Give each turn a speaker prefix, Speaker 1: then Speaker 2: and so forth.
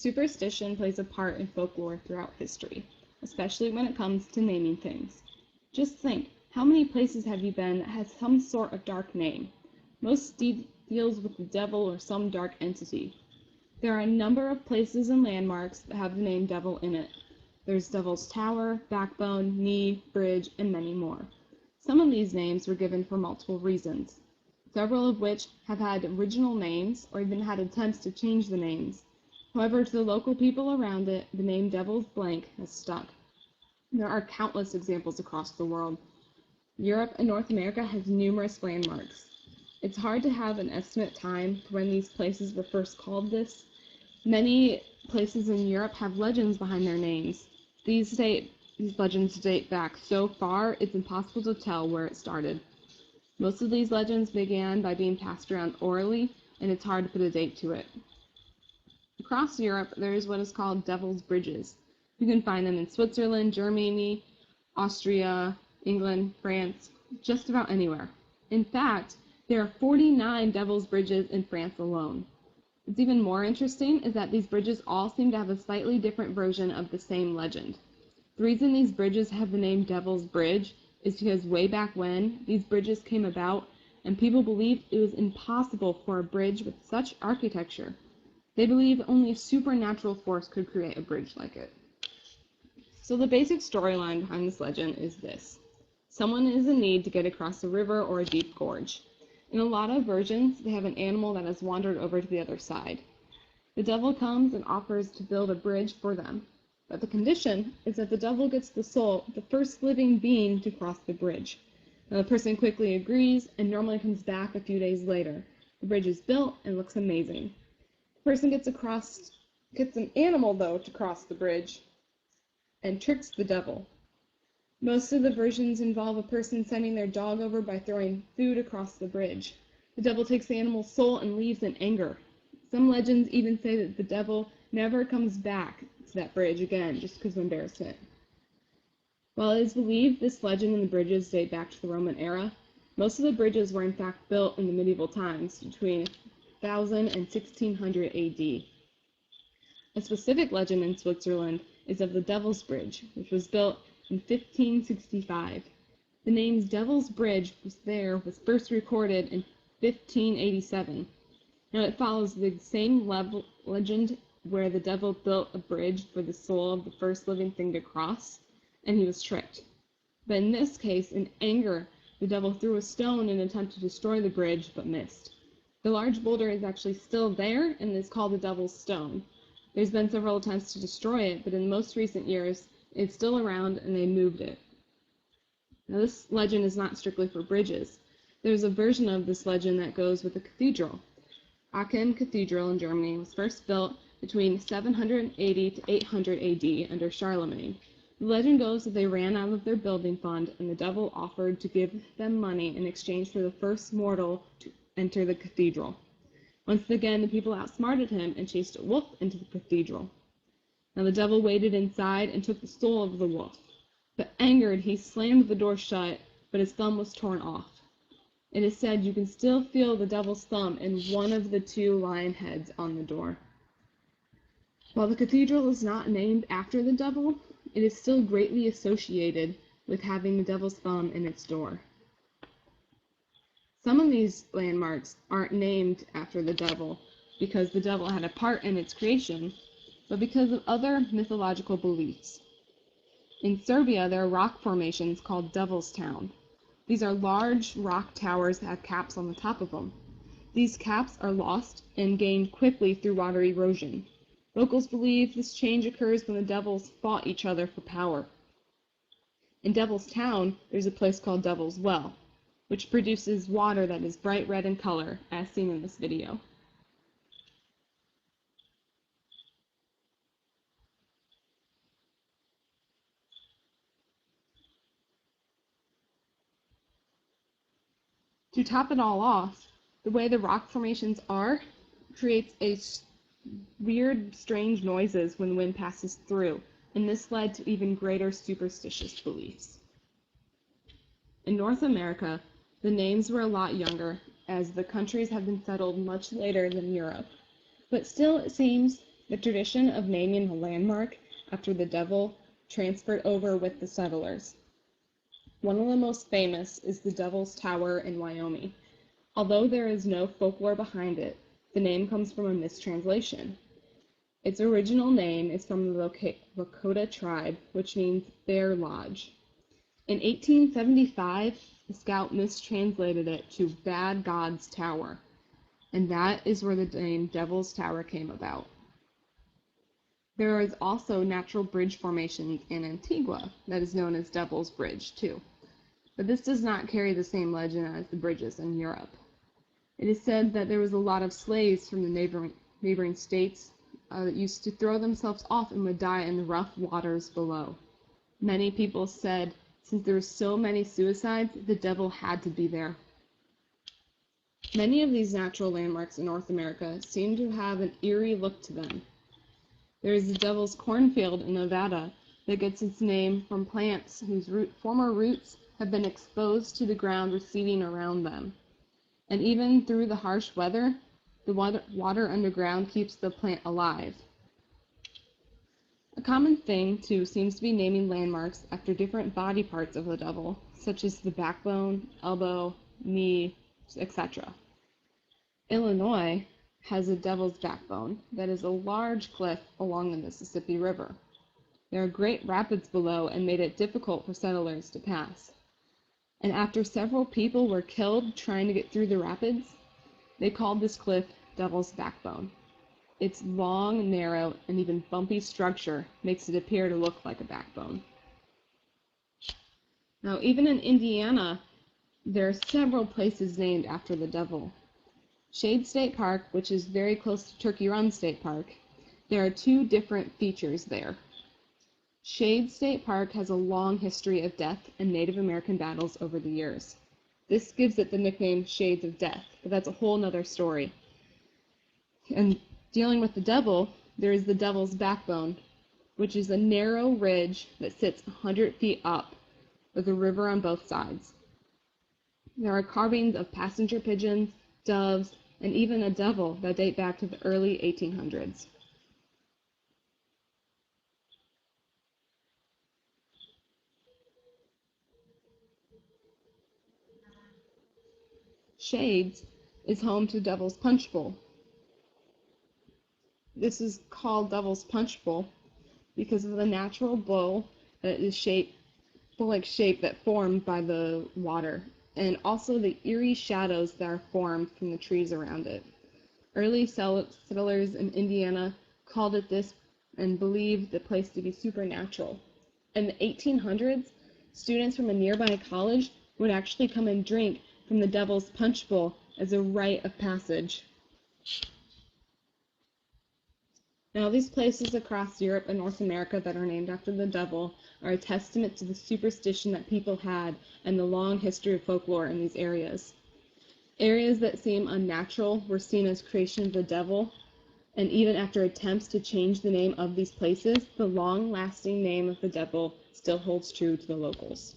Speaker 1: Superstition plays a part in folklore throughout history, especially when it comes to naming things. Just think, how many places have you been that has some sort of dark name? Most deals with the devil or some dark entity. There are a number of places and landmarks that have the name devil in it. There's Devil's Tower, Backbone, Knee, Bridge, and many more. Some of these names were given for multiple reasons, several of which have had original names or even had attempts to change the names. However, to the local people around it, the name Devil's Blank has stuck. There are countless examples across the world. Europe and North America has numerous landmarks. It's hard to have an estimate time for when these places were first called this. Many places in Europe have legends behind their names. These legends date back so far, it's impossible to tell where it started. Most of these legends began by being passed around orally, and it's hard to put a date to it. Across Europe, there is what is called Devil's Bridges. You can find them in Switzerland, Germany, Austria, England, France, just about anywhere. In fact, there are 49 Devil's Bridges in France alone. What's even more interesting is that these bridges all seem to have a slightly different version of the same legend. The reason these bridges have the name Devil's Bridge is because way back when these bridges came about, and people believed it was impossible for a bridge with such architecture. They believed only a supernatural force could create a bridge like it. So the basic storyline behind this legend is this. Someone is in need to get across a river or a deep gorge. In a lot of versions, they have an animal that has wandered over to the other side. The devil comes and offers to build a bridge for them, but the condition is that the devil gets the soul of the first living being to cross the bridge. Now, the person quickly agrees and normally comes back a few days later. The bridge is built and looks amazing. The person gets an animal, though, to cross the bridge and tricks the devil. Most of the versions involve a person sending their dog over by throwing food across the bridge. The devil takes the animal's soul and leaves in anger. Some legends even say that the devil never comes back to that bridge again just because of embarrassment. While it is believed this legend and the bridges date back to the Roman era, most of the bridges were in fact built in the medieval times between 1000 and 1600 AD. A specific legend in Switzerland is of the Devil's Bridge, which was built in 1565. The name Devil's Bridge was first recorded in 1587. Now it follows the same legend where the devil built a bridge for the soul of the first living thing to cross, and he was tricked. But in this case, in anger, the devil threw a stone in an attempt to destroy the bridge, but missed. The large boulder is actually still there and is called the Devil's Stone. There's been several attempts to destroy it, but in most recent years, it's still around and they moved it. Now, this legend is not strictly for bridges. There's a version of this legend that goes with a cathedral. Aachen Cathedral in Germany was first built between 780 to 800 AD under Charlemagne. The legend goes that they ran out of their building fund and the devil offered to give them money in exchange for the first mortal to enter the cathedral. Once again, the people outsmarted him and chased a wolf into the cathedral. Now the devil waited inside and took the soul of the wolf. But angered, he slammed the door shut, but his thumb was torn off. It is said you can still feel the devil's thumb in one of the two lion heads on the door. While the cathedral is not named after the devil, it is still greatly associated with having the devil's thumb in its door. Some of these landmarks aren't named after the devil because the devil had a part in its creation, but because of other mythological beliefs. In Serbia, there are rock formations called Devil's Town. These are large rock towers that have caps on the top of them. These caps are lost and gained quickly through water erosion. Locals believe this change occurs when the devils fought each other for power. In Devil's Town, there's a place called Devil's Well, which produces water that is bright red in color, as seen in this video. To top it all off, the way the rock formations are creates weird, strange noises when the wind passes through, and this led to even greater superstitious beliefs. In North America, the names were a lot younger, as the countries have been settled much later than Europe, but still it seems The tradition of naming a landmark after the devil transferred over with the settlers. One of the most famous is the Devil's Tower in Wyoming. Although there is no folklore behind it, the name comes from a mistranslation. Its original name is from the Lakota tribe, which means Bear Lodge. In 1875, the scout mistranslated it to Bad God's Tower, and that is where the name Devil's Tower came about. There is also natural bridge formations in Antigua that is known as Devil's Bridge, too. But this does not carry the same legend as the bridges in Europe. It is said that there was a lot of slaves from the neighboring states that used to throw themselves off and would die in the rough waters below. Many people said, since there were so many suicides, the devil had to be there. Many of these natural landmarks in North America seem to have an eerie look to them. There is the Devil's Cornfield in Nevada that gets its name from plants whose former roots have been exposed to the ground receding around them. And even through the harsh weather, the water underground keeps the plant alive. A common thing, too, seems to be naming landmarks after different body parts of the devil, such as the backbone, elbow, knee, etc. Illinois has a devil's backbone that is a large cliff along the Mississippi River. There are great rapids below and made it difficult for settlers to pass. And after several people were killed trying to get through the rapids, they called this cliff Devil's Backbone. Its long, narrow, and even bumpy structure makes it appear to look like a backbone. Now, even in Indiana, there are several places named after the devil. Shade State Park, which is very close to Turkey Run State Park, there are two different features there. Shade State Park has a long history of death and Native American battles over the years. This gives it the nickname Shades of Death, but that's a whole nother story. And dealing with the devil, there is the Devil's Backbone, which is a narrow ridge that sits 100 feet up with a river on both sides. There are carvings of passenger pigeons, doves, and even a devil that date back to the early 1800s. Shades is home to Devil's Punch Bowl. This is called Devil's Punch Bowl because of the natural bowl that is bowl-like shape that formed by the water, and also the eerie shadows that are formed from the trees around it. Early settlers in Indiana called it this and believed the place to be supernatural. In the 1800s, students from a nearby college would actually come and drink from the Devil's Punch Bowl as a rite of passage. Now, these places across Europe and North America that are named after the devil are a testament to the superstition that people had and the long history of folklore in these areas. Areas that seem unnatural were seen as creation of the devil, and even after attempts to change the name of these places, the long-lasting name of the devil still holds true to the locals.